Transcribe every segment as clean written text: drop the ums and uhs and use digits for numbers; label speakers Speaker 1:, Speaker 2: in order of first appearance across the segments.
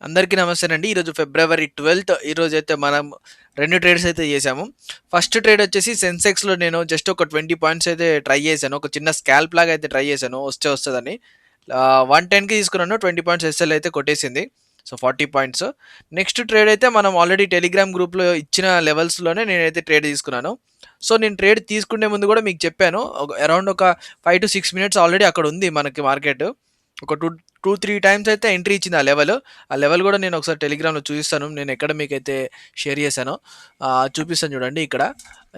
Speaker 1: అందరికీ నమస్తేనండి. ఈరోజు ఫిబ్రవరి 12 ఈరోజైతే మనం 2 ట్రేడ్స్ అయితే చేశాము. ఫస్ట్ ట్రేడ్ వచ్చేసి సెన్సెక్స్‌లో నేను జస్ట్ ఒక 20 పాయింట్స్ అయితే ట్రై చేశాను. ఒక చిన్న స్కాల్ప్ లాగా అయితే ట్రై చేశాను. వస్తే వస్తదని. 110కి తీసుకున్నాను. 20 పాయింట్స్ ఎస్ఎల్ అయితే కొట్టేసింది. So, 40 points. నెక్స్ట్ ట్రేడ్ అయితే మనం ఆల్రెడీ టెలిగ్రామ్ గ్రూప్‌లో ఇచ్చిన లెవెల్స్‌లోనే నేనైతే ట్రేడ్ తీసుకున్నాను. సో, నేను ట్రేడ్ తీసుకునే ముందు కూడా మీకు చెప్పాను. అరౌండ్ ఒక 5-6 మినిట్స్ ఆల్రెడీ అక్కడ ఉంది మనకి మార్కెట్. ఒక 2-3 టైమ్స్ అయితే ఎంట్రీ ఇచ్చింది ఆ లెవెల్. ఆ లెవెల్ కూడా నేను ఒకసారి టెలిగ్రామ్‌లో చూపిస్తాను. నేను ఎక్కడ మీకైతే షేర్ చేశానో చూపిస్తాను చూడండి ఇక్కడ.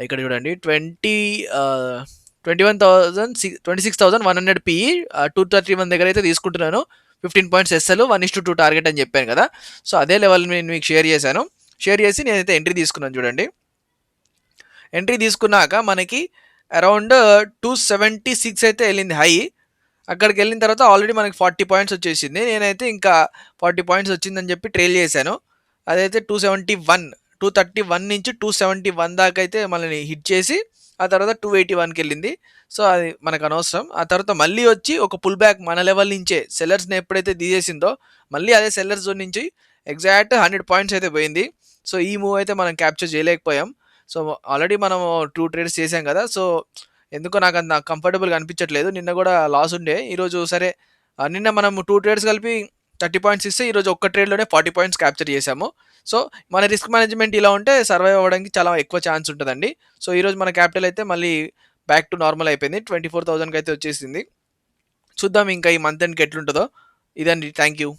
Speaker 1: ఇక్కడ చూడండి 26,100 పిఈ 231 దగ్గర అయితే తీసుకుంటున్నాను. 15 పాయింట్స్ ఎస్ఎల్ 1:2 టార్గెట్ అని చెప్పాను కదా! సో, అదే లెవెల్ నేను మీకు షేర్ చేశాను. షేర్ చేసి నేనైతే ఎంట్రీ తీసుకున్నాను చూడండి. ఎంట్రీ తీసుకున్నాక మనకి అరౌండ్ 276 అయితే ఎళ్ళింది హై. అక్కడికెళ్ళిన తర్వాత ఆల్రెడీ మనకి 40 పాయింట్స్ వచ్చేసింది. నేనైతే ఇంకా 40 పాయింట్స్ వచ్చిందని చెప్పి ట్రైల్ చేశాను. అదైతే 231 నుంచి 271 దాకా అయితే మనల్ని హిట్ చేసి ఆ తర్వాత 281కెళ్ళింది. సో, అది మనకు అనవసరం. ఆ తర్వాత మళ్ళీ వచ్చి ఒక పుల్ బ్యాక్ మన లెవెల్ నుంచే సెల్లర్స్‌ని ఎప్పుడైతే తీసేసిందో మళ్ళీ అదే సెల్లర్ జోన్ నుంచి ఎగ్జాక్ట్ 100 పాయింట్స్ అయితే పోయింది. సో, ఈ మూవ్ అయితే మనం క్యాప్చర్ చేయలేకపోయాం. సో, ఆల్రెడీ మనము 2 ట్రేడ్స్ చేసాం కదా! సో, ఎందుకో నాకంత కంఫర్టబుల్‌గా అనిపించట్లేదు. నిన్న గూడా లాస్ ఉండే. ఈరోజు సరే నిన్న మనం 2 ట్రేడ్స్ కలిపి 30 పాయింట్స్ ఇస్తే ఈరోజు ఒక్క ట్రేడ్‌లోనే 40 పాయింట్స్ క్యాప్చర్ చేశాము. సో, మన రిస్క్ మేనేజ్‌మెంట్ ఇలా ఉంటే సర్వైవ్ అవ్వడానికి చాలా ఎక్కువ ఛాన్స్ ఉంటదండి. సో, ఈరోజు మన క్యాపిటల్ అయితే మళ్ళీ బ్యాక్ టు నార్మల్ అయిపోయింది. 24,000కి అయితే వచ్చేసింది. చూద్దాం ఇంకా ఈ మంత్ ఎండ్‌కి ఎట్లుంటదో. ఇదండి. Thank you.